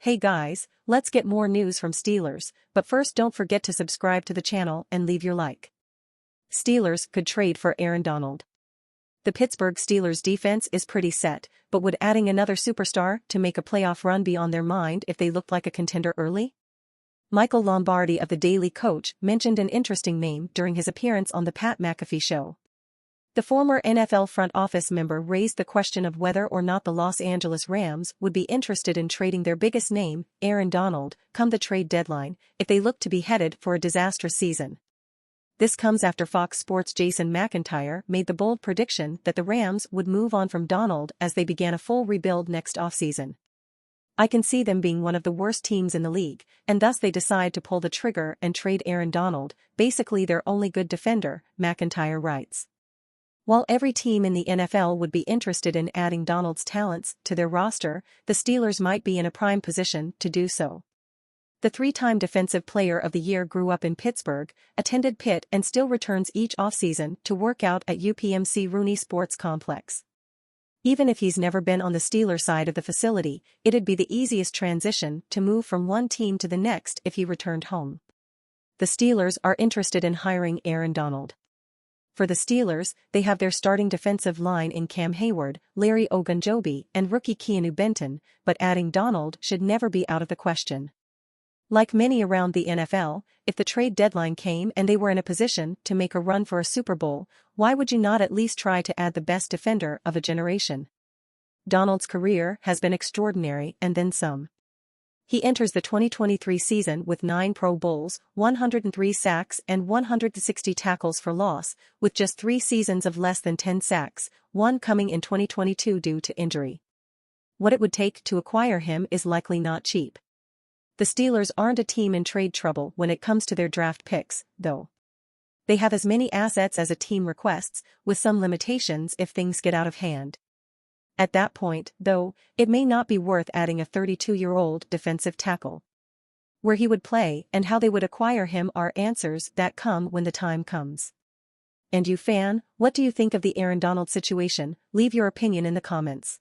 Hey guys, let's get more news from Steelers, but first don't forget to subscribe to the channel and leave your like. Steelers could trade for Aaron Donald. The Pittsburgh Steelers defense is pretty set, but would adding another superstar to make a playoff run be on their mind if they looked like a contender early? Michael Lombardi of the Daily Coach mentioned an interesting name during his appearance on the Pat McAfee show. The former NFL front office member raised the question of whether or not the Los Angeles Rams would be interested in trading their biggest name, Aaron Donald, come the trade deadline, if they looked to be headed for a disastrous season. This comes after Fox Sports' Jason McIntyre made the bold prediction that the Rams would move on from Donald as they began a full rebuild next offseason. I can see them being one of the worst teams in the league, and thus they decide to pull the trigger and trade Aaron Donald, basically their only good defender, McIntyre writes. While every team in the NFL would be interested in adding Donald's talents to their roster, the Steelers might be in a prime position to do so. The three-time Defensive Player of the Year grew up in Pittsburgh, attended Pitt and still returns each offseason to work out at UPMC Rooney Sports Complex. Even if he's never been on the Steelers side of the facility, it'd be the easiest transition to move from one team to the next if he returned home. The Steelers are interested in hiring Aaron Donald. For the Steelers, they have their starting defensive line in Cam Hayward, Larry Ogunjobi, and rookie Keanu Benton, but adding Donald should never be out of the question. Like many around the NFL, if the trade deadline came and they were in a position to make a run for a Super Bowl, why would you not at least try to add the best defender of a generation? Donald's career has been extraordinary and then some. He enters the 2023 season with 9 Pro Bowls, 103 sacks and 160 tackles for loss, with just 3 seasons of less than 10 sacks, one coming in 2022 due to injury. What it would take to acquire him is likely not cheap. The Steelers aren't a team in trade trouble when it comes to their draft picks, though. They have as many assets as a team requests, with some limitations if things get out of hand. At that point, though, it may not be worth adding a 32-year-old defensive tackle. Where he would play and how they would acquire him are answers that come when the time comes. And you fan, what do you think of the Aaron Donald situation? Leave your opinion in the comments.